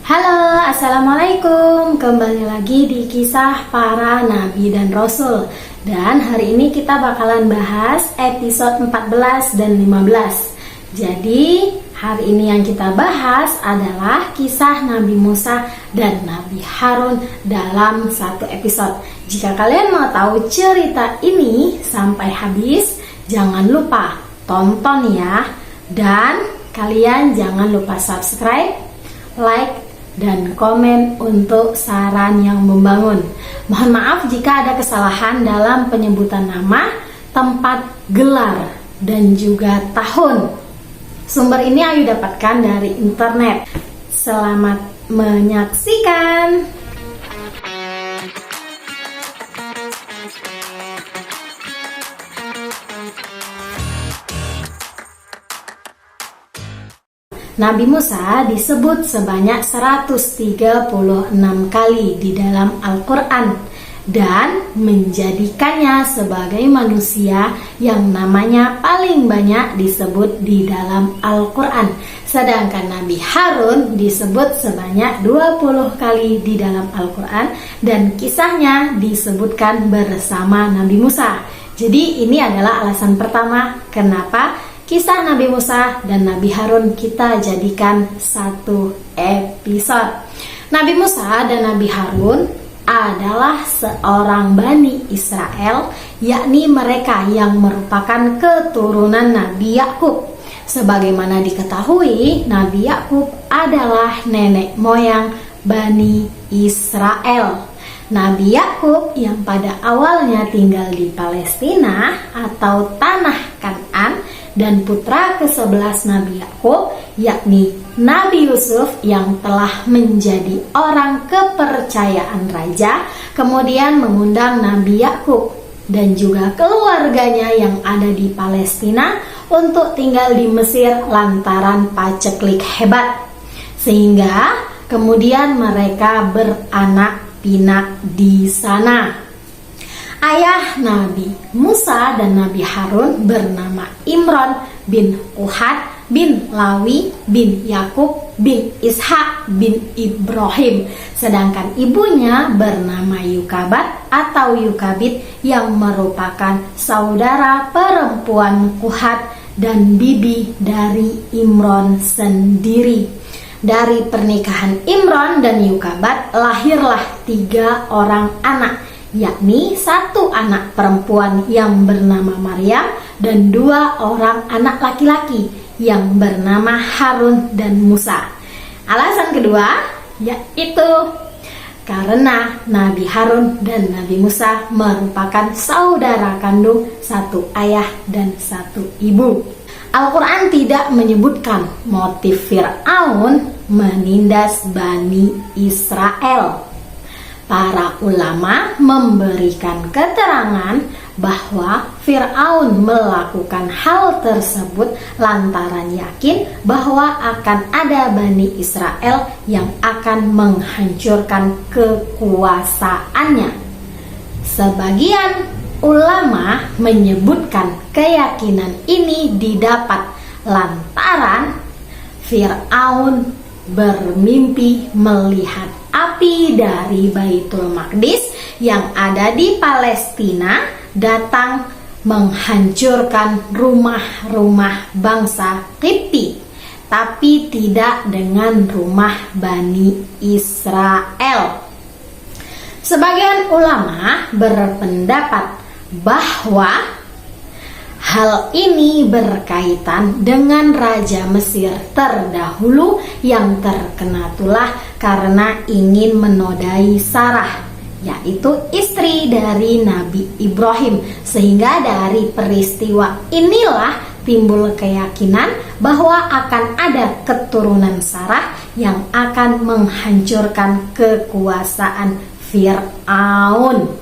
Halo, Assalamualaikum. Kembali lagi di kisah para nabi dan rasul. Dan hari ini kita bakalan bahas episode 14 dan 15. Jadi hari ini yang kita bahas adalah kisah Nabi Musa dan Nabi Harun dalam satu episode. Jika kalian mau tahu cerita ini sampai habis, jangan lupa tonton ya. Dan kalian jangan lupa subscribe, like, dan komen untuk saran yang membangun. Mohon maaf jika ada kesalahan dalam penyebutan nama, tempat, gelar, dan juga tahun. Sumber ini Ayu dapatkan dari internet. Selamat menyaksikan. Nabi Musa disebut sebanyak 136 kali di dalam Al-Quran dan menjadikannya sebagai manusia yang namanya paling banyak disebut di dalam Al-Quran. Sedangkan Nabi Harun disebut sebanyak 20 kali di dalam Al-Quran dan kisahnya disebutkan bersama Nabi Musa. Jadi ini adalah alasan pertama kenapa kisah Nabi Musa dan Nabi Harun kita jadikan satu episode. Nabi Musa dan Nabi Harun adalah seorang Bani Israel, yakni mereka yang merupakan keturunan Nabi Yakub. Sebagaimana diketahui, Nabi Yakub adalah nenek moyang Bani Israel. Nabi Yakub yang pada awalnya tinggal di Palestina atau tanah Kan'an, dan putra ke-11 Nabi Yakub, yakni Nabi Yusuf yang telah menjadi orang kepercayaan raja, kemudian mengundang Nabi Yakub dan juga keluarganya yang ada di Palestina untuk tinggal di Mesir lantaran paceklik hebat, sehingga kemudian mereka beranak pinak di sana. Ayah Nabi Musa dan Nabi Harun bernama Imran bin Uhad bin Lawi bin Yakub bin Ishak bin Ibrahim. Sedangkan ibunya bernama Yukabat atau Yukabit yang merupakan saudara perempuan Kuhat dan bibi dari Imran sendiri. Dari pernikahan Imran dan Yukabat lahirlah 3 orang anak, yakni 1 anak perempuan yang bernama Maryam dan 2 orang anak laki-laki yang bernama Harun dan Musa. Alasan kedua yaitu karena Nabi Harun dan Nabi Musa merupakan saudara kandung 1 ayah dan 1 ibu. Al-Quran tidak menyebutkan motif Fir'aun menindas Bani Israel. Para ulama memberikan keterangan bahwa Fir'aun melakukan hal tersebut lantaran yakin bahwa akan ada Bani Israel yang akan menghancurkan kekuasaannya. Sebagian ulama menyebutkan keyakinan ini didapat lantaran Fir'aun bermimpi melihat api dari Baitul Maqdis yang ada di Palestina datang menghancurkan rumah-rumah bangsa Qibti, tapi tidak dengan rumah Bani Israel. Sebagian ulama berpendapat bahwa hal ini berkaitan dengan Raja Mesir terdahulu yang terkena tulah karena ingin menodai Sarah, yaitu istri dari Nabi Ibrahim. Sehingga dari peristiwa inilah timbul keyakinan bahwa akan ada keturunan Sarah yang akan menghancurkan kekuasaan Fir'aun.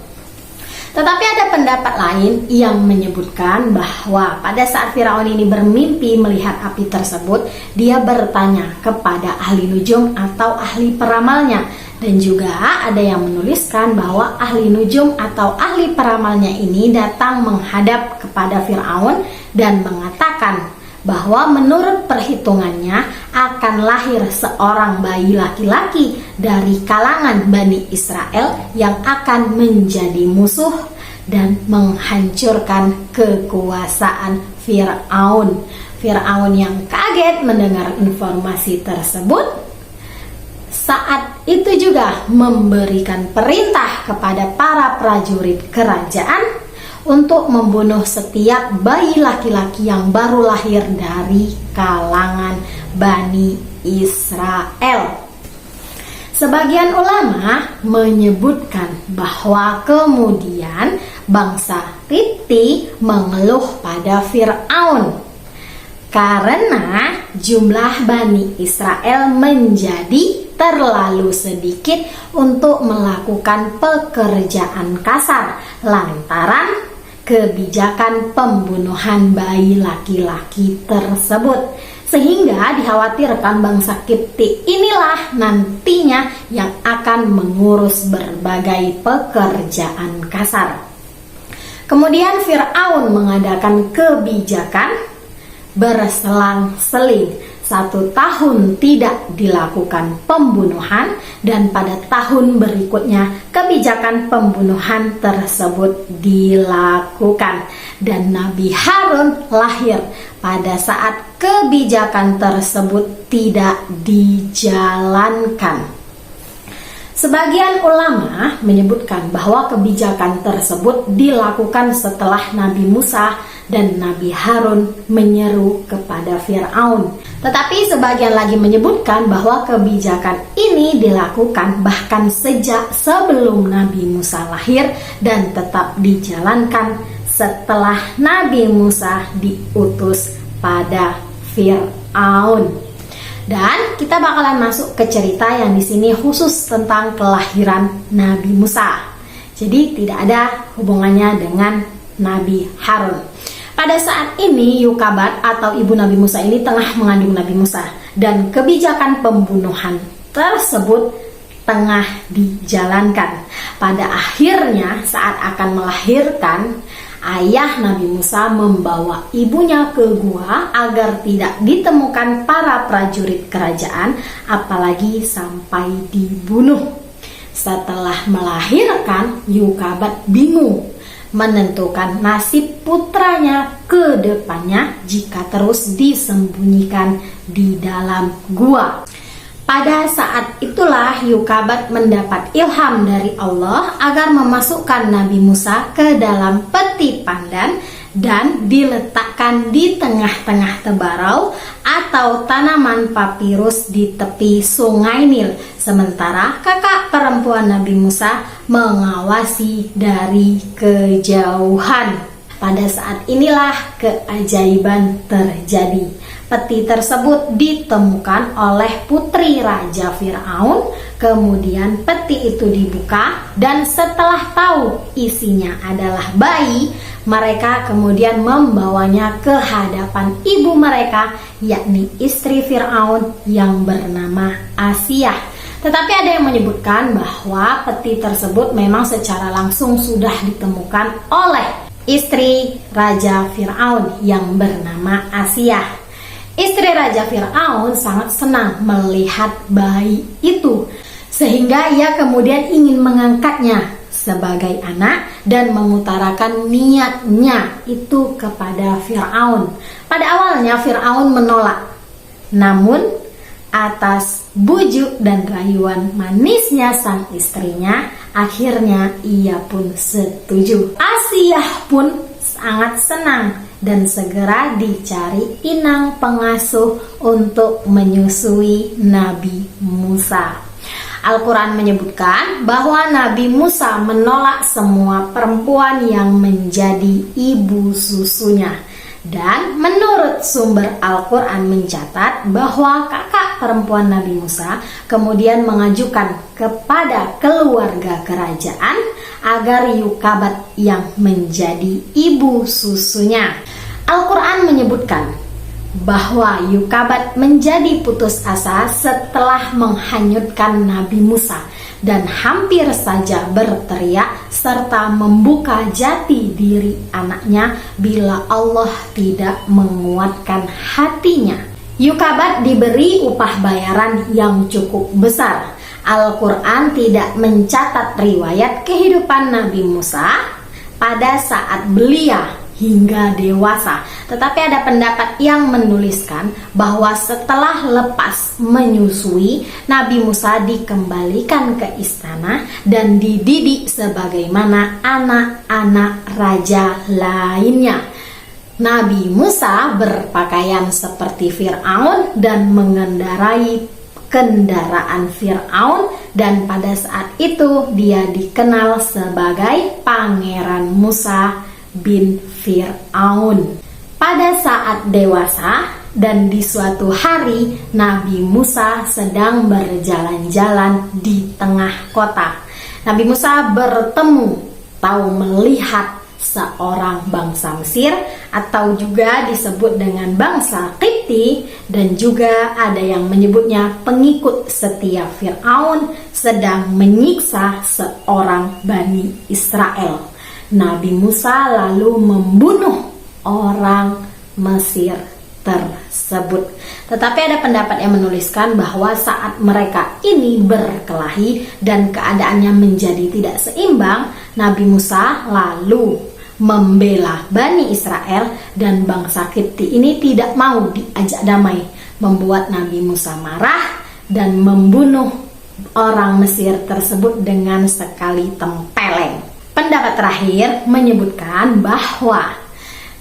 Tetapi ada pendapat lain yang menyebutkan bahwa pada saat Firaun ini bermimpi melihat api tersebut, dia bertanya kepada ahli nujum atau ahli peramalnya. Dan juga ada yang menuliskan bahwa ahli nujum atau ahli peramalnya ini datang menghadap kepada Firaun dan mengatakan bahwa menurut perhitungannya akan lahir seorang bayi laki-laki dari kalangan Bani Israel yang akan menjadi musuh dan menghancurkan kekuasaan Fir'aun. Fir'aun yang kaget mendengar informasi tersebut saat itu juga memberikan perintah kepada para prajurit kerajaan untuk membunuh setiap bayi laki-laki yang baru lahir dari kalangan Bani Israel. Sebagian ulama menyebutkan bahwa kemudian bangsa Qibti mengeluh pada Fir'aun karena jumlah Bani Israel menjadi terlalu sedikit untuk melakukan pekerjaan kasar lantaran kebijakan pembunuhan bayi laki-laki tersebut, sehingga dikhawatirkan bangsa Qibti inilah nantinya yang akan mengurus berbagai pekerjaan kasar. Kemudian Fir'aun mengadakan kebijakan berselang-seling 1 tahun tidak dilakukan pembunuhan, dan pada tahun berikutnya kebijakan pembunuhan tersebut dilakukan, dan Nabi Harun lahir pada saat kebijakan tersebut tidak dijalankan. Sebagian ulama menyebutkan bahwa kebijakan tersebut dilakukan setelah Nabi Musa dan Nabi Harun menyeru kepada Fir'aun. Tetapi sebagian lagi menyebutkan bahwa kebijakan ini dilakukan bahkan sejak sebelum Nabi Musa lahir dan tetap dijalankan setelah Nabi Musa diutus pada Fir'aun. Dan kita bakalan masuk ke cerita yang di sini khusus tentang kelahiran Nabi Musa. Jadi tidak ada hubungannya dengan Nabi Harun. Pada saat ini Yokabat atau ibu Nabi Musa ini tengah mengandung Nabi Musa, dan kebijakan pembunuhan tersebut tengah dijalankan. Pada akhirnya saat akan melahirkan, ayah Nabi Musa membawa ibunya ke gua agar tidak ditemukan para prajurit kerajaan, apalagi sampai dibunuh. Setelah melahirkan, Yokabat bingung menentukan nasib putranya ke depannya jika terus disembunyikan di dalam gua. Pada saat itulah Yokabat mendapat ilham dari Allah agar memasukkan Nabi Musa ke dalam peti pandan dan diletakkan di tengah-tengah tebarau atau tanaman papirus di tepi sungai Nil, sementara kakak perempuan Nabi Musa mengawasi dari kejauhan. Pada saat inilah keajaiban terjadi. Peti tersebut ditemukan oleh putri Raja Fir'aun. Kemudian peti itu dibuka, dan setelah tahu isinya adalah bayi, mereka kemudian membawanya ke hadapan ibu mereka, yakni istri Fir'aun yang bernama Asiyah. Tetapi ada yang menyebutkan bahwa peti tersebut memang secara langsung sudah ditemukan oleh istri Raja Fir'aun yang bernama Asiyah. Istri Raja Fir'aun sangat senang melihat bayi itu, sehingga ia kemudian ingin mengangkatnya sebagai anak dan mengutarakan niatnya itu kepada Fir'aun. Pada awalnya Fir'aun menolak, namun atas bujuk dan rayuan manisnya sang istrinya, akhirnya ia pun setuju. Asiyah pun sangat senang dan segera dicari inang pengasuh untuk menyusui Nabi Musa. Al-Quran menyebutkan bahwa Nabi Musa menolak semua perempuan yang menjadi ibu susunya. Dan menurut sumber Al-Quran mencatat bahwa kakak perempuan Nabi Musa kemudian mengajukan kepada keluarga kerajaan agar Yokabat yang menjadi ibu susunya. Al-Quran menyebutkan bahwa Yokabat menjadi putus asa setelah menghanyutkan Nabi Musa dan hampir saja berteriak serta membuka jati diri anaknya bila Allah tidak menguatkan hatinya. Yokabat diberi upah bayaran yang cukup besar. Al-Quran tidak mencatat riwayat kehidupan Nabi Musa pada saat belia hingga dewasa. Tetapi ada pendapat yang menuliskan bahwa setelah lepas menyusui, Nabi Musa dikembalikan ke istana dan dididik sebagaimana anak-anak raja lainnya. Nabi Musa berpakaian seperti Fir'aun dan mengendarai kendaraan Fir'aun, dan pada saat itu dia dikenal sebagai Pangeran Musa bin Fir'aun. Pada saat dewasa dan di suatu hari, Nabi Musa sedang berjalan-jalan di tengah kota. Nabi Musa melihat seorang bangsa Mesir atau juga disebut dengan bangsa Qibti, dan juga ada yang menyebutnya pengikut setia Fir'aun sedang menyiksa seorang Bani Israel. Nabi Musa lalu membunuh orang Mesir tersebut. Tetapi ada pendapat yang menuliskan bahwa saat mereka ini berkelahi dan keadaannya menjadi tidak seimbang, Nabi Musa lalu membela Bani Israel dan bangsa Qibti ini tidak mau diajak damai, membuat Nabi Musa marah dan membunuh orang Mesir tersebut dengan sekali tempeleng. Pendapat terakhir menyebutkan bahwa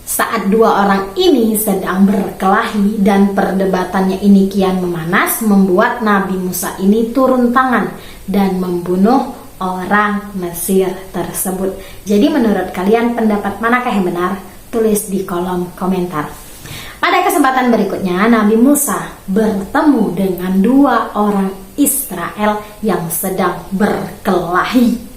saat dua orang ini sedang berkelahi dan perdebatannya ini kian memanas, membuat Nabi Musa ini turun tangan dan membunuh orang Mesir tersebut. Jadi menurut kalian pendapat manakah yang benar? Tulis di kolom komentar. Pada kesempatan berikutnya, Nabi Musa bertemu dengan dua orang Israel yang sedang berkelahi.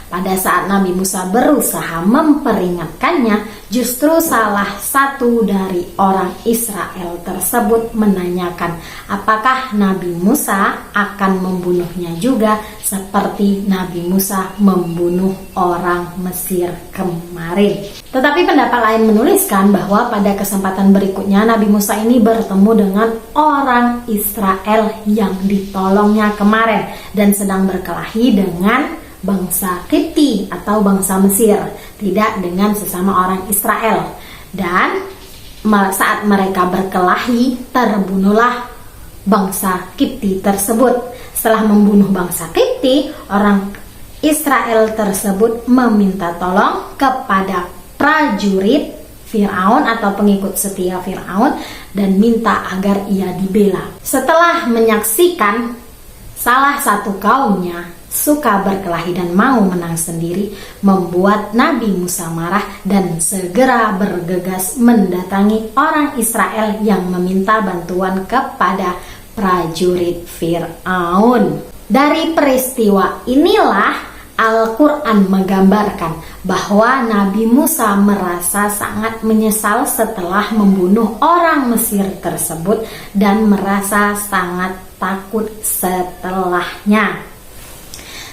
Pada saat Nabi Musa berusaha memperingatkannya, justru salah satu dari orang Israel tersebut menanyakan apakah Nabi Musa akan membunuhnya juga seperti Nabi Musa membunuh orang Mesir kemarin. Tetapi pendapat lain menuliskan bahwa pada kesempatan berikutnya Nabi Musa ini bertemu dengan orang Israel yang ditolongnya kemarin dan sedang berkelahi dengan bangsa Qibti atau bangsa Mesir, tidak dengan sesama orang Israel. Dan saat mereka berkelahi, terbunuhlah bangsa Qibti tersebut. Setelah membunuh bangsa Qibti, orang Israel tersebut meminta tolong kepada prajurit Fir'aun atau pengikut setia Fir'aun dan minta agar ia dibela. Setelah menyaksikan salah satu kaumnya suka berkelahi dan mau menang sendiri, membuat Nabi Musa marah dan segera bergegas mendatangi orang Israel yang meminta bantuan kepada prajurit Fir'aun. Dari peristiwa inilah Al-Quran menggambarkan bahwa Nabi Musa merasa sangat menyesal setelah membunuh orang Mesir tersebut dan merasa sangat takut setelahnya.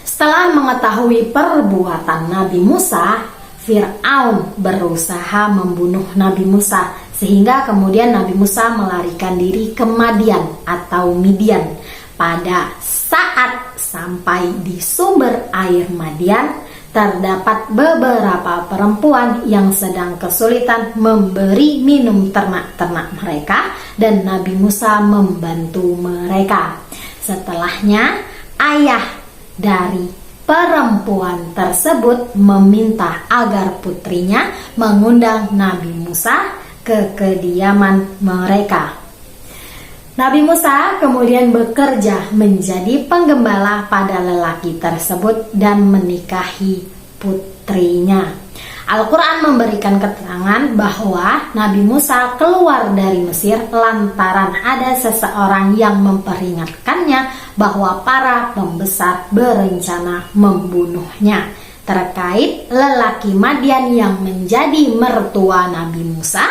Setelah mengetahui perbuatan Nabi Musa, Fir'aun berusaha membunuh Nabi Musa, sehingga kemudian Nabi Musa melarikan diri ke Madian atau Midian. Pada saat sampai di sumber air Madian, terdapat beberapa perempuan yang sedang kesulitan memberi minum ternak-ternak mereka, dan Nabi Musa membantu mereka. Setelahnya, ayah dari perempuan tersebut meminta agar putrinya mengundang Nabi Musa ke kediaman mereka. Nabi Musa kemudian bekerja menjadi penggembala pada lelaki tersebut dan menikahi putrinya. Al-Quran memberikan keterangan bahwa Nabi Musa keluar dari Mesir lantaran ada seseorang yang memperingatkannya bahwa para pembesar berencana membunuhnya. Terkait lelaki Madian yang menjadi mertua Nabi Musa,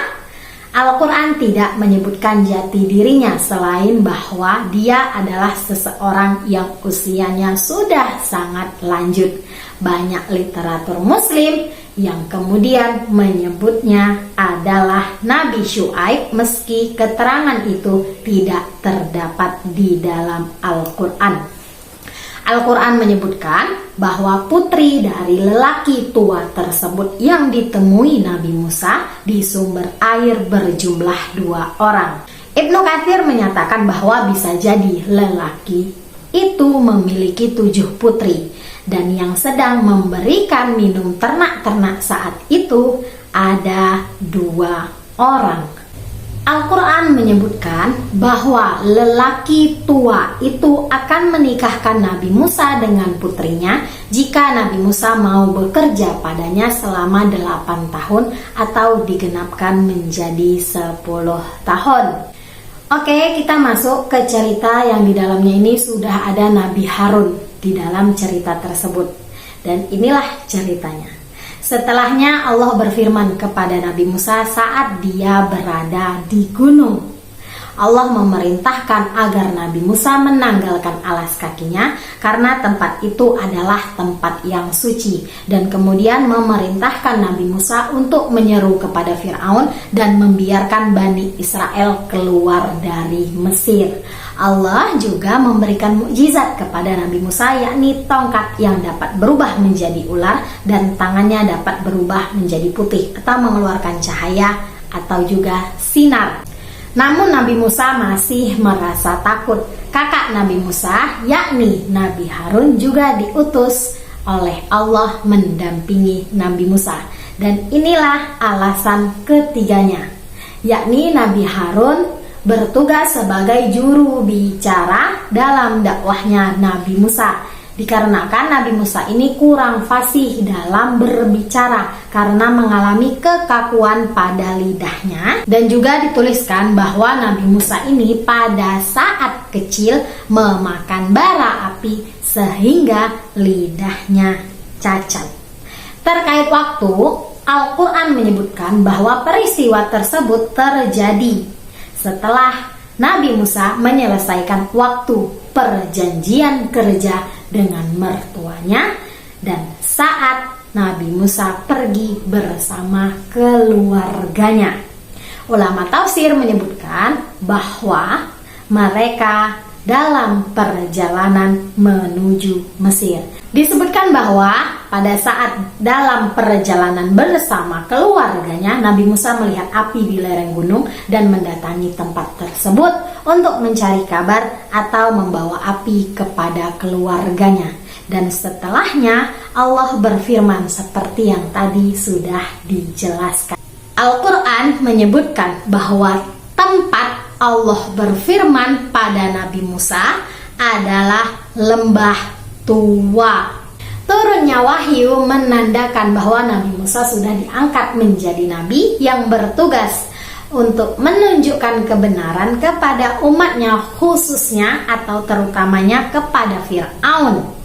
Al-Quran tidak menyebutkan jati dirinya selain bahwa dia adalah seseorang yang usianya sudah sangat lanjut. Banyak literatur muslim yang kemudian menyebutnya adalah Nabi Syuaib meski keterangan itu tidak terdapat di dalam Al-Quran. Al-Quran menyebutkan bahwa putri dari lelaki tua tersebut yang ditemui Nabi Musa di sumber air berjumlah 2 orang. Ibnu Katsir menyatakan bahwa bisa jadi lelaki itu memiliki 7 putri dan yang sedang memberikan minum ternak-ternak saat itu ada 2 orang. Al-Quran menyebutkan bahwa lelaki tua itu akan menikahkan Nabi Musa dengan putrinya jika Nabi Musa mau bekerja padanya selama 8 tahun atau digenapkan menjadi 10 tahun. Oke, kita masuk ke cerita yang di dalamnya ini sudah ada Nabi Harun di dalam cerita tersebut. Dan inilah ceritanya. Setelahnya Allah berfirman kepada Nabi Musa saat dia berada di gunung. Allah memerintahkan agar Nabi Musa menanggalkan alas kakinya karena tempat itu adalah tempat yang suci. Dan kemudian memerintahkan Nabi Musa untuk menyeru kepada Fir'aun dan membiarkan Bani Israel keluar dari Mesir. Allah juga memberikan mukjizat kepada Nabi Musa, yakni tongkat yang dapat berubah menjadi ular dan tangannya dapat berubah menjadi putih atau mengeluarkan cahaya atau juga sinar. Namun Nabi Musa masih merasa takut. Kakak Nabi Musa, yakni Nabi Harun, juga diutus oleh Allah mendampingi Nabi Musa. Dan inilah alasan ketiganya, yakni Nabi Harun bertugas sebagai juru bicara dalam dakwahnya Nabi Musa. Dikarenakan Nabi Musa ini kurang fasih dalam berbicara karena mengalami kekakuan pada lidahnya. Dan juga dituliskan bahwa Nabi Musa ini pada saat kecil memakan bara api sehingga lidahnya cacat. Terkait waktu, Al-Quran menyebutkan bahwa peristiwa tersebut terjadi setelah Nabi Musa menyelesaikan waktu perjanjian kerja dengan mertuanya dan saat Nabi Musa pergi bersama keluarganya. Ulama tafsir menyebutkan bahwa mereka dalam perjalanan menuju Mesir. Disebutkan bahwa pada saat dalam perjalanan bersama keluarganya, Nabi Musa melihat api di lereng gunung dan mendatangi tempat tersebut untuk mencari kabar atau membawa api kepada keluarganya. Dan setelahnya Allah berfirman seperti yang tadi sudah dijelaskan. Al-Quran menyebutkan bahwa tempat Allah berfirman pada Nabi Musa adalah lembah tua. Turunnya wahyu menandakan bahwa Nabi Musa sudah diangkat menjadi nabi yang bertugas untuk menunjukkan kebenaran kepada umatnya, khususnya atau terutamanya kepada Fir'aun.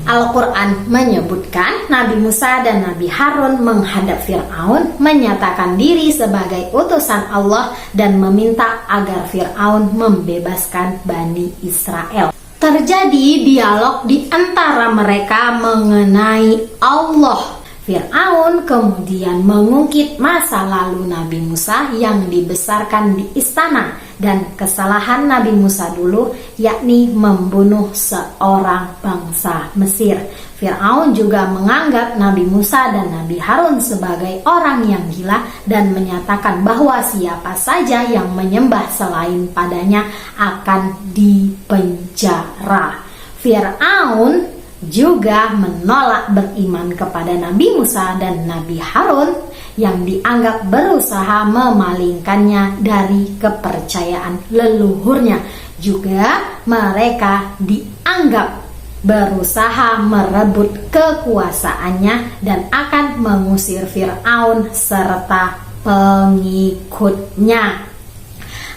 Al-Quran menyebutkan Nabi Musa dan Nabi Harun menghadap Fir'aun, menyatakan diri sebagai utusan Allah dan meminta agar Fir'aun membebaskan Bani Israel. Terjadi dialog di antara mereka mengenai Allah. Fir'aun kemudian mengungkit masa lalu Nabi Musa yang dibesarkan di istana dan kesalahan Nabi Musa dulu, yakni membunuh seorang bangsa Mesir. Fir'aun juga menganggap Nabi Musa dan Nabi Harun sebagai orang yang gila dan menyatakan bahwa siapa saja yang menyembah selain padanya akan dipenjara. Fir'aun juga menolak beriman kepada Nabi Musa dan Nabi Harun yang dianggap berusaha memalingkannya dari kepercayaan leluhurnya. Juga mereka dianggap berusaha merebut kekuasaannya dan akan mengusir Fir'aun serta pengikutnya.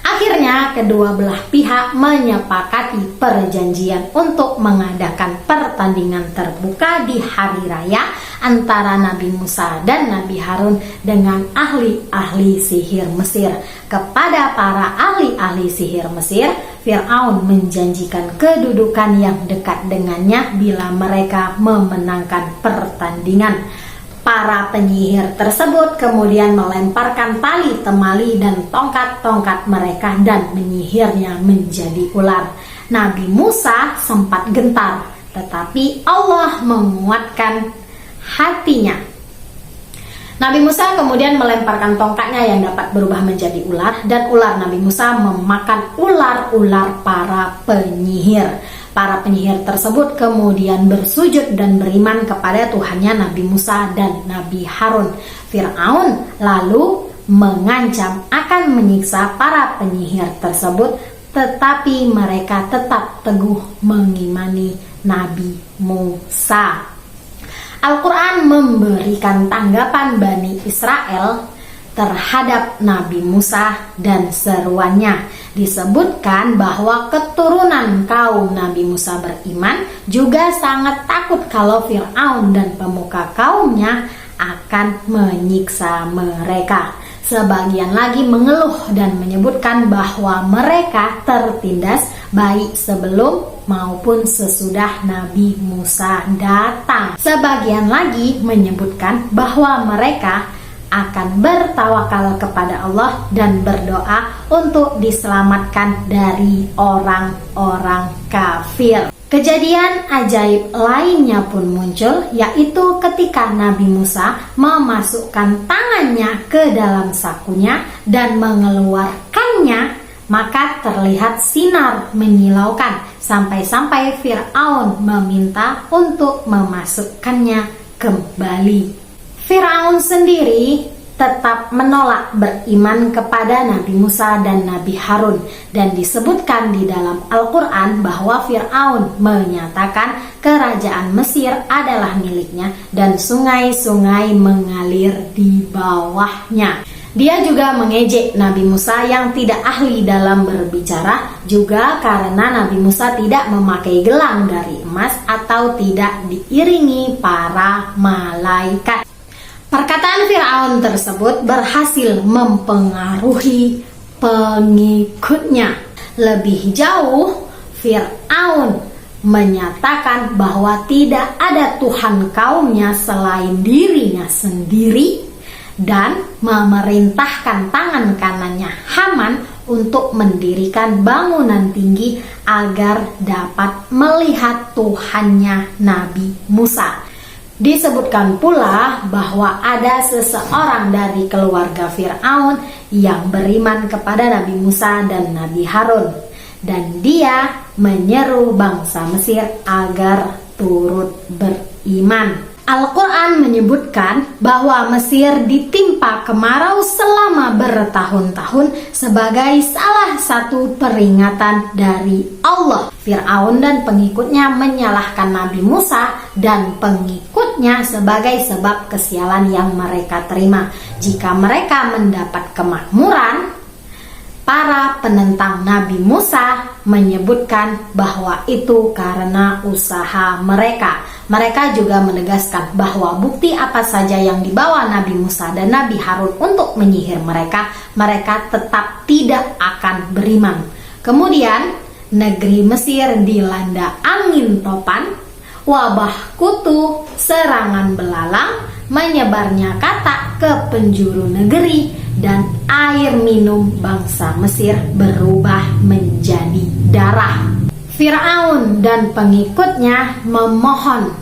Akhirnya kedua belah pihak menyepakati perjanjian untuk mengadakan pertandingan terbuka di hari raya antara Nabi Musa dan Nabi Harun dengan ahli-ahli sihir Mesir. Kepada para ahli-ahli sihir Mesir, Fir'aun menjanjikan kedudukan yang dekat dengannya bila mereka memenangkan pertandingan. Para penyihir tersebut kemudian melemparkan tali temali dan tongkat-tongkat mereka dan menyihirnya menjadi ular. Nabi Musa sempat gentar, tetapi Allah menguatkan hatinya. Nabi Musa kemudian melemparkan tongkatnya yang dapat berubah menjadi ular, dan ular Nabi Musa memakan ular-ular para penyihir. Para penyihir tersebut kemudian bersujud dan beriman kepada Tuhannya Nabi Musa dan Nabi Harun. Fir'aun lalu mengancam akan menyiksa para penyihir tersebut, tetapi mereka tetap teguh mengimani Nabi Musa. Al-Quran memberikan tanggapan Bani Israel terhadap Nabi Musa dan seruannya. Disebutkan bahwa keturunan kaum Nabi Musa beriman juga sangat takut kalau Fir'aun dan pemuka kaumnya akan menyiksa mereka. Sebagian lagi mengeluh dan menyebutkan bahwa mereka tertindas baik sebelum maupun sesudah Nabi Musa datang. Sebagian lagi menyebutkan bahwa mereka akan bertawakal kepada Allah dan berdoa untuk diselamatkan dari orang-orang kafir. Kejadian ajaib lainnya pun muncul, yaitu ketika Nabi Musa memasukkan tangannya ke dalam sakunya dan mengeluarkannya, maka terlihat sinar menyilaukan sampai-sampai Fir'aun meminta untuk memasukkannya kembali. Fir'aun sendiri tetap menolak beriman kepada Nabi Musa dan Nabi Harun, dan disebutkan di dalam Al-Quran bahwa Fir'aun menyatakan kerajaan Mesir adalah miliknya dan sungai-sungai mengalir di bawahnya. Dia juga mengejek Nabi Musa yang tidak ahli dalam berbicara, juga karena Nabi Musa tidak memakai gelang dari emas atau tidak diiringi para malaikat. Perkataan Fir'aun tersebut berhasil mempengaruhi pengikutnya. Lebih jauh, Fir'aun menyatakan bahwa tidak ada Tuhan kaumnya selain dirinya sendiri dan memerintahkan tangan kanannya Haman untuk mendirikan bangunan tinggi agar dapat melihat Tuhannya Nabi Musa. Disebutkan pula bahwa ada seseorang dari keluarga Fir'aun yang beriman kepada Nabi Musa dan Nabi Harun, dan dia menyeru bangsa Mesir agar turut beriman. Al-Quran menyebutkan bahwa Mesir ditimpa kemarau selama bertahun-tahun sebagai salah satu peringatan dari Allah. Fir'aun dan pengikutnya menyalahkan Nabi Musa dan pengikutnya sebagai sebab kesialan yang mereka terima. Jika mereka mendapat kemakmuran, para penentang Nabi Musa menyebutkan bahwa itu karena usaha mereka. Mereka juga menegaskan bahwa bukti apa saja yang dibawa Nabi Musa dan Nabi Harun untuk menyihir mereka, mereka tetap tidak akan beriman. Kemudian, negeri Mesir dilanda angin topan, wabah kutu, serangan belalang, menyebarnya katak ke penjuru negeri, dan air minum bangsa Mesir berubah menjadi darah. Fir'aun dan pengikutnya memohon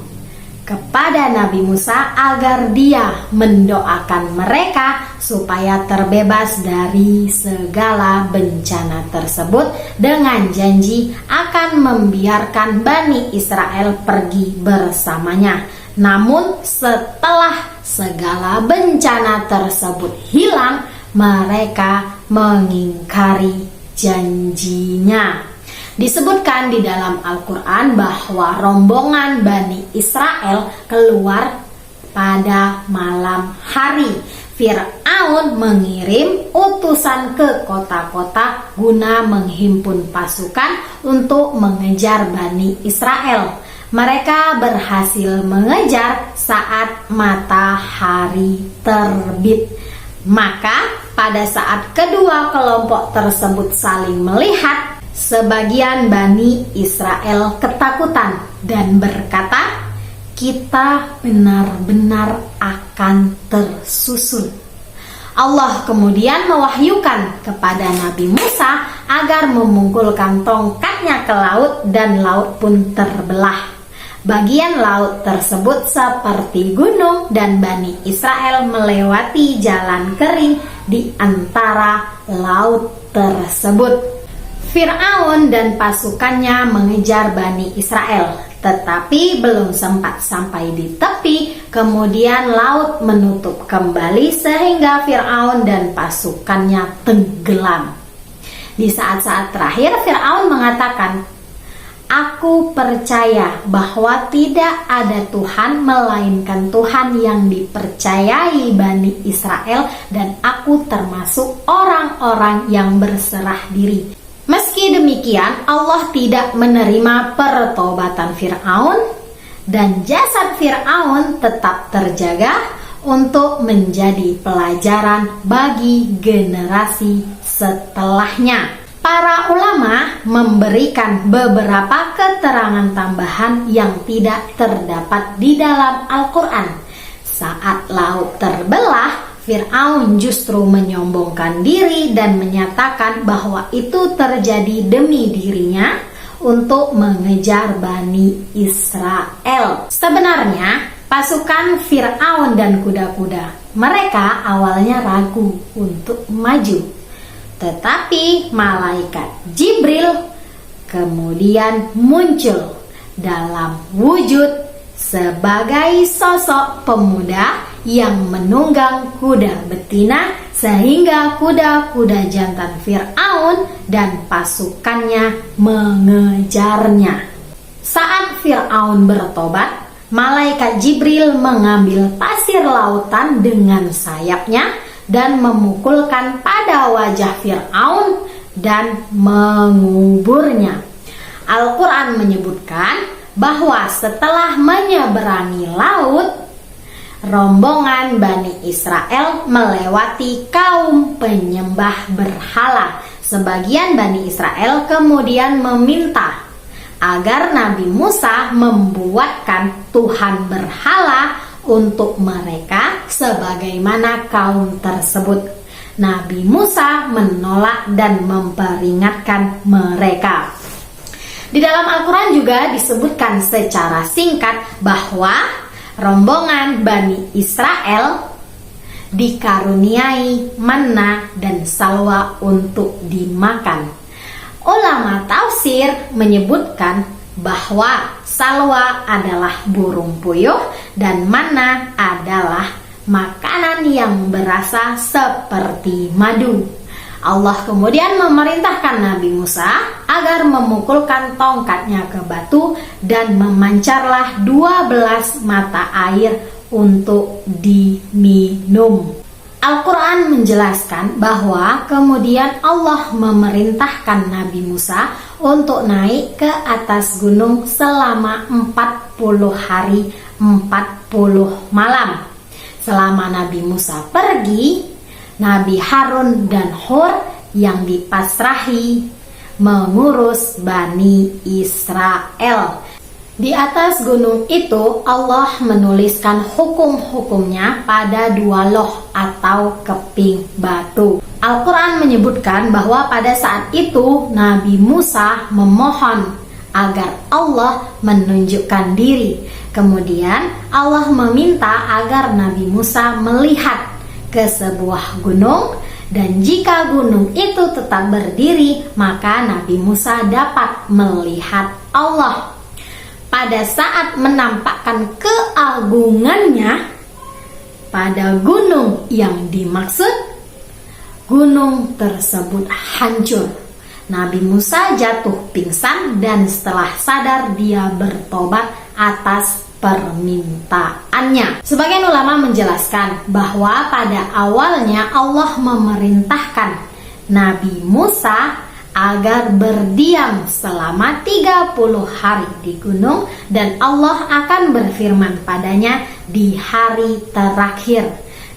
kepada Nabi Musa agar dia mendoakan mereka supaya terbebas dari segala bencana tersebut dengan janji akan membiarkan Bani Israel pergi bersamanya. Namun setelah segala bencana tersebut hilang, mereka mengingkari janjinya. Disebutkan di dalam Al-Quran bahwa rombongan Bani Israel keluar pada malam hari. Fir'aun mengirim utusan ke kota-kota guna menghimpun pasukan untuk mengejar Bani Israel. Mereka berhasil mengejar saat matahari terbit. Maka pada saat kedua kelompok tersebut saling melihat, sebagian Bani Israel ketakutan dan berkata, "Kita benar-benar akan tersusul." Allah kemudian mewahyukan kepada Nabi Musa agar memungkulkan tongkatnya ke laut, dan laut pun terbelah. Bagian laut tersebut seperti gunung, dan Bani Israel melewati jalan kering di antara laut tersebut. Fir'aun dan pasukannya mengejar Bani Israel, tetapi belum sempat sampai di tepi, kemudian laut menutup kembali sehingga Fir'aun dan pasukannya tenggelam. Di saat-saat terakhir, Fir'aun mengatakan, "Aku percaya bahwa tidak ada Tuhan melainkan Tuhan yang dipercayai Bani Israel, dan aku termasuk orang-orang yang berserah diri." Meski demikian, Allah tidak menerima pertobatan Fir'aun, dan jasad Fir'aun tetap terjaga untuk menjadi pelajaran bagi generasi setelahnya. Para ulama memberikan beberapa keterangan tambahan yang tidak terdapat di dalam Al-Quran. Saat laut terbelah, Fir'aun justru menyombongkan diri dan menyatakan bahwa itu terjadi demi dirinya untuk mengejar Bani Israel. Sebenarnya, pasukan Fir'aun dan kuda-kuda mereka awalnya ragu untuk maju. Tetapi malaikat Jibril kemudian muncul dalam wujud sebagai sosok pemuda yang menunggang kuda betina, sehingga kuda-kuda jantan Fir'aun dan pasukannya mengejarnya. Saat Fir'aun bertobat, malaikat Jibril mengambil pasir lautan dengan sayapnya dan memukulkan pada wajah Fir'aun dan menguburnya. Al-Quran menyebutkan bahwa setelah menyeberangi laut, rombongan Bani Israel melewati kaum penyembah berhala. Sebagian Bani Israel kemudian meminta agar Nabi Musa membuatkan Tuhan berhala untuk mereka sebagaimana kaum tersebut. Nabi Musa menolak dan memperingatkan mereka. Di dalam Al-Quran juga disebutkan secara singkat bahwa rombongan Bani Israel dikaruniai manna dan salwa untuk dimakan. Ulama tafsir menyebutkan bahwa salwa adalah burung puyuh dan manna adalah makanan yang berasa seperti madu. Allah kemudian memerintahkan Nabi Musa agar memukulkan tongkatnya ke batu, dan memancarlah 12 mata air untuk diminum. Al-Quran menjelaskan bahwa kemudian Allah memerintahkan Nabi Musa untuk naik ke atas gunung selama 40 hari 40 malam. Selama Nabi Musa pergi, Nabi Harun dan Hur yang dipasrahi mengurus Bani Israel. Di atas gunung itu Allah menuliskan hukum-hukumnya pada 2 loh atau keping batu. Al-Quran menyebutkan bahwa pada saat itu Nabi Musa memohon agar Allah menunjukkan diri. Kemudian Allah meminta agar Nabi Musa melihat ke sebuah gunung, dan jika gunung itu tetap berdiri, maka Nabi Musa dapat melihat Allah. Pada saat menampakkan keagungannya pada gunung yang dimaksud, gunung tersebut hancur. Nabi Musa jatuh pingsan, dan setelah sadar dia bertobat atas permintaannya. Sebagian ulama menjelaskan bahwa pada awalnya Allah memerintahkan Nabi Musa agar berdiam selama 30 hari di gunung, dan Allah akan berfirman padanya di hari terakhir.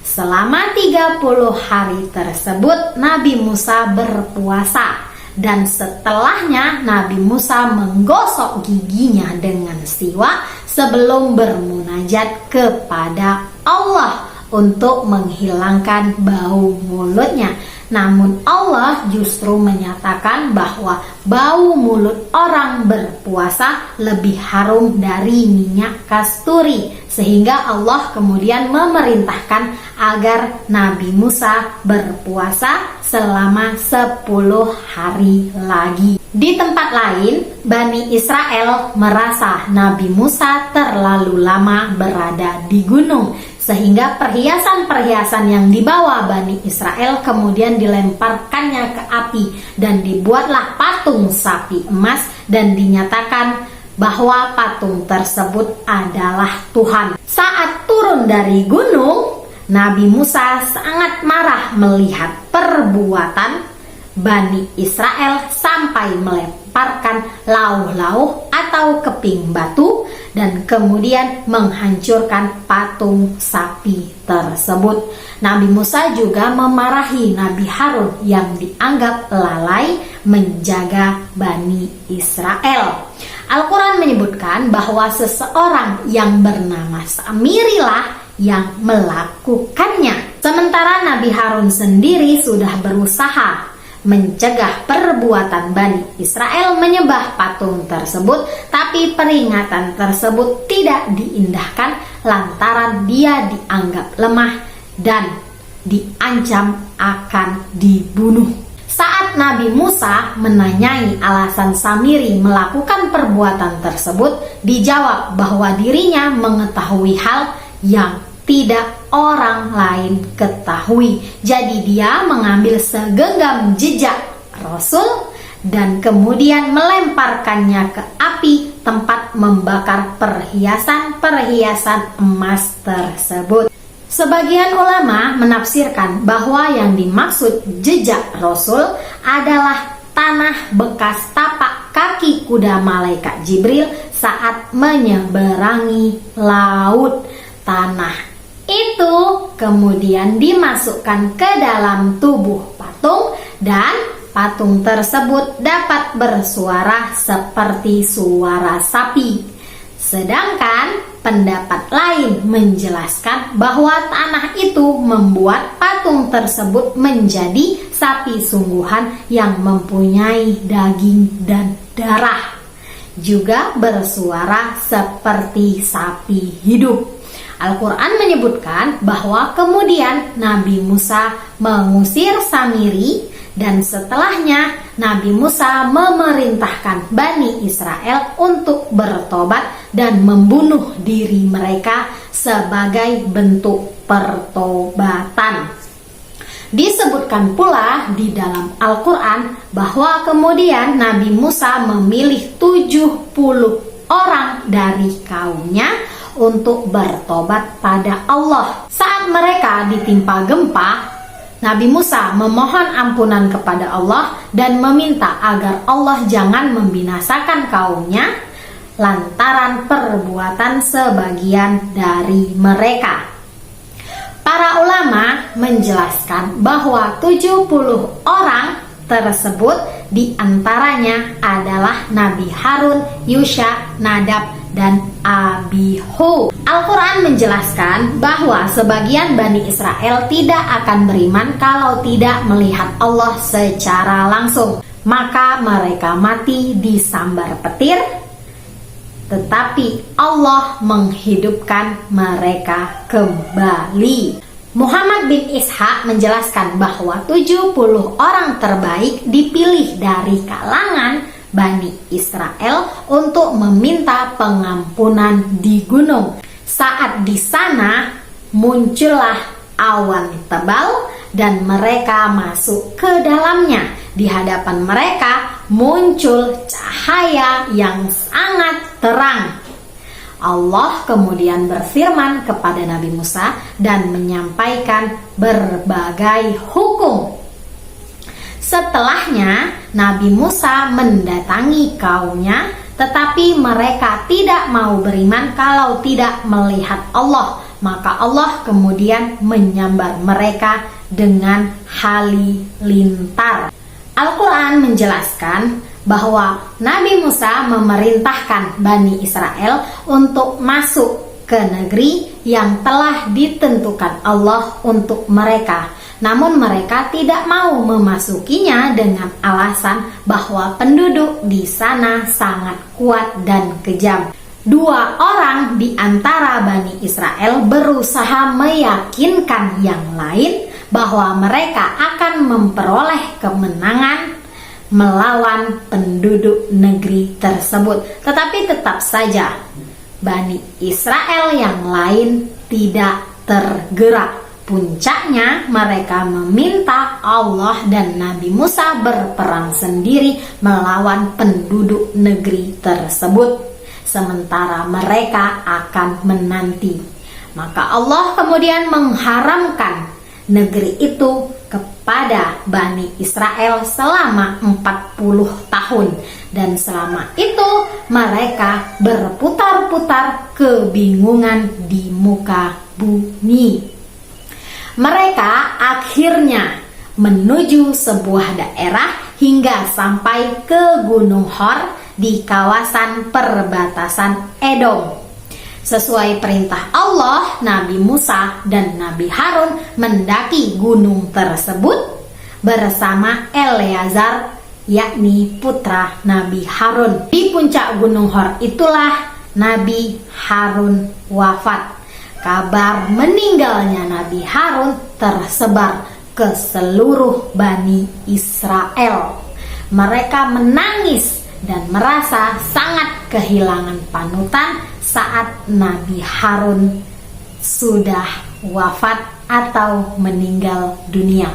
Selama 30 hari tersebut Nabi Musa berpuasa, dan setelahnya Nabi Musa menggosok giginya dengan siwak sebelum bermunajat kepada Allah untuk menghilangkan bau mulutnya. Namun Allah justru menyatakan bahwa bau mulut orang berpuasa lebih harum dari minyak kasturi, sehingga Allah kemudian memerintahkan agar Nabi Musa berpuasa selama 10 hari lagi. Di tempat lain, Bani Israel merasa Nabi Musa terlalu lama berada di gunung, sehingga perhiasan-perhiasan yang dibawa Bani Israel kemudian dilemparkannya ke api, dan dibuatlah patung sapi emas, dan dinyatakan bahwa patung tersebut adalah Tuhan. Saat turun dari gunung, Nabi Musa sangat marah melihat perbuatan Bani Israel sampai melemparkan lauh-lauh atau keping batu dan kemudian menghancurkan patung sapi tersebut. Nabi Musa juga memarahi Nabi Harun yang dianggap lalai menjaga Bani Israel. Al-Quran menyebutkan bahwa seseorang yang bernama Samirilah yang melakukannya. Sementara Nabi Harun sendiri sudah berusaha mencegah perbuatan Bani Israel menyembah patung tersebut, tapi peringatan tersebut tidak diindahkan lantaran dia dianggap lemah dan diancam akan dibunuh. Saat Nabi Musa menanyai alasan Samiri melakukan perbuatan tersebut, dijawab bahwa dirinya mengetahui hal yang tidak orang lain ketahui. Jadi dia mengambil segenggam jejak Rasul dan kemudian melemparkannya ke api tempat membakar perhiasan-perhiasan emas tersebut. Sebagian ulama menafsirkan bahwa yang dimaksud jejak Rasul adalah tanah bekas tapak kaki kuda malaikat Jibril saat menyeberangi laut. Tanah itu kemudian dimasukkan ke dalam tubuh patung, dan patung tersebut dapat bersuara seperti suara sapi. Sedangkan pendapat lain menjelaskan bahwa tanah itu membuat patung tersebut menjadi sapi sungguhan yang mempunyai daging dan darah, juga bersuara seperti sapi hidup. Al-Quran menyebutkan bahwa kemudian Nabi Musa mengusir Samiri, dan setelahnya Nabi Musa memerintahkan Bani Israel untuk bertobat dan membunuh diri mereka sebagai bentuk pertobatan. Disebutkan pula di dalam Al-Quran bahwa kemudian Nabi Musa memilih 70 orang dari kaumnya untuk bertobat pada Allah. Saat mereka ditimpa gempa, Nabi Musa memohon ampunan kepada Allah dan meminta agar Allah jangan membinasakan kaumnya lantaran perbuatan sebagian dari mereka. Para ulama menjelaskan bahwa 70 orang tersebut diantaranya adalah Nabi Harun, Yusha, Nadab, dan Abihu. Al-Quran menjelaskan bahwa sebagian Bani Israel tidak akan beriman kalau tidak melihat Allah secara langsung. Maka mereka mati disambar petir, tetapi Allah menghidupkan mereka kembali. Muhammad bin Ishaq menjelaskan bahwa 70 orang terbaik dipilih dari kalangan Bani Israel untuk meminta pengampunan di gunung. Saat di sana muncullah awan tebal dan mereka masuk ke dalamnya. Di hadapan mereka muncul cahaya yang sangat terang. Allah kemudian berfirman kepada Nabi Musa dan menyampaikan berbagai hukum. Setelahnya, Nabi Musa mendatangi kaumnya, tetapi mereka tidak mau beriman kalau tidak melihat Allah. Maka Allah kemudian menyambar mereka dengan halilintar. Al-Quran menjelaskan bahwa Nabi Musa memerintahkan Bani Israel untuk masuk ke negeri yang telah ditentukan Allah untuk mereka. Namun mereka tidak mau memasukinya dengan alasan bahwa penduduk di sana sangat kuat dan kejam. Dua orang di antara Bani Israel berusaha meyakinkan yang lain bahwa mereka akan memperoleh kemenangan melawan penduduk negeri tersebut. Tetapi tetap saja Bani Israel yang lain tidak tergerak. Puncaknya mereka meminta Allah dan Nabi Musa berperang sendiri melawan penduduk negeri tersebut, sementara mereka akan menanti. Maka Allah kemudian mengharamkan negeri itu kepada Bani Israel selama 40 tahun. Dan selama itu mereka berputar-putar kebingungan di muka bumi. Mereka akhirnya menuju sebuah daerah hingga sampai ke Gunung Hor di kawasan perbatasan Edom. Sesuai perintah Allah, Nabi Musa dan Nabi Harun mendaki gunung tersebut bersama Eleazar, yakni putra Nabi Harun. Di puncak Gunung Hor itulah Nabi Harun wafat. Kabar meninggalnya Nabi Harun tersebar ke seluruh Bani Israel. Mereka menangis dan merasa sangat kehilangan panutan saat Nabi Harun sudah wafat atau meninggal dunia.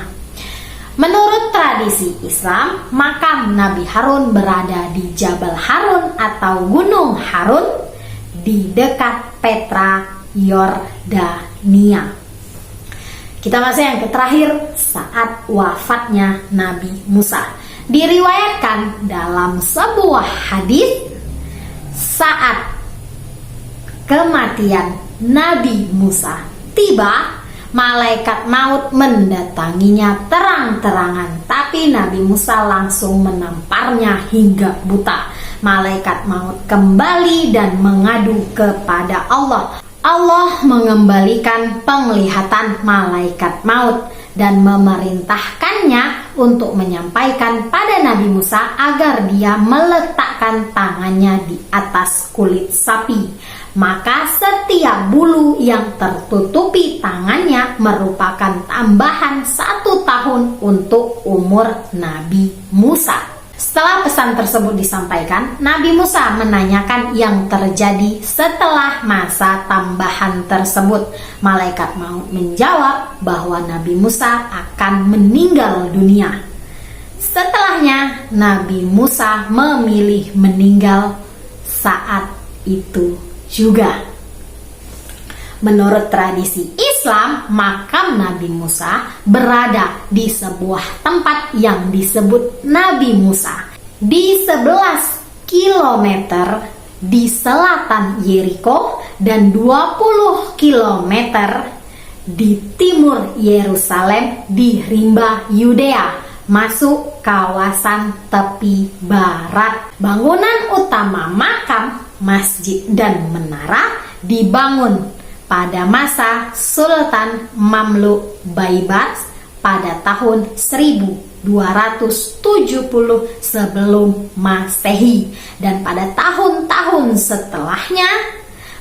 Menurut tradisi Islam, makam Nabi Harun berada di Jabal Harun atau Gunung Harun di dekat Petra, Yordania. Kita masuk yang terakhir, saat wafatnya Nabi Musa. Diriwayatkan dalam sebuah hadis, saat kematian Nabi Musa tiba, malaikat maut mendatanginya terang-terangan, tapi Nabi Musa langsung menamparnya hingga buta. Malaikat maut kembali dan mengadu kepada Allah. Allah mengembalikan penglihatan malaikat maut dan memerintahkannya untuk menyampaikan pada Nabi Musa agar dia meletakkan tangannya di atas kulit sapi. Maka setiap bulu yang tertutupi tangannya merupakan tambahan 1 tahun untuk umur Nabi Musa. Setelah pesan tersebut disampaikan, Nabi Musa menanyakan yang terjadi setelah masa tambahan tersebut. Malaikat maut menjawab bahwa Nabi Musa akan meninggal dunia. Setelahnya, Nabi Musa memilih meninggal saat itu juga. Menurut tradisi Islam, makam Nabi Musa berada di sebuah tempat yang disebut Nabi Musa di 11 km di selatan Yeriko dan 20 km di timur Yerusalem di rimba Yudea, masuk kawasan tepi barat. Bangunan utama makam, masjid dan menara dibangun pada masa Sultan Mamluk Baibars pada tahun 1270 sebelum Masehi, dan pada tahun-tahun setelahnya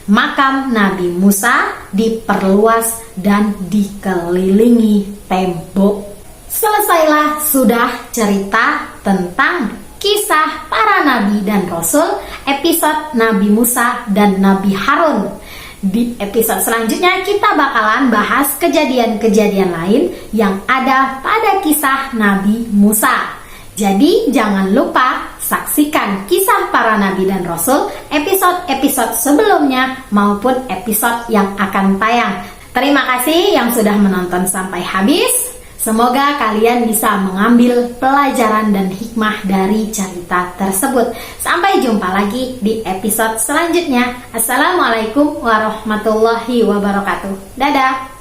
makam Nabi Musa diperluas dan dikelilingi tembok. Selesailah sudah cerita tentang kisah para nabi dan rasul, episode Nabi Musa dan Nabi Harun. Di episode selanjutnya kita bakalan bahas kejadian-kejadian lain yang ada pada kisah Nabi Musa. Jadi jangan lupa saksikan kisah para nabi dan rasul, episode-episode sebelumnya maupun episode yang akan tayang. Terima kasih yang sudah menonton sampai habis. Semoga kalian bisa mengambil pelajaran dan hikmah dari cerita tersebut. Sampai jumpa lagi di episode selanjutnya. Assalamualaikum warahmatullahi wabarakatuh. Dadah.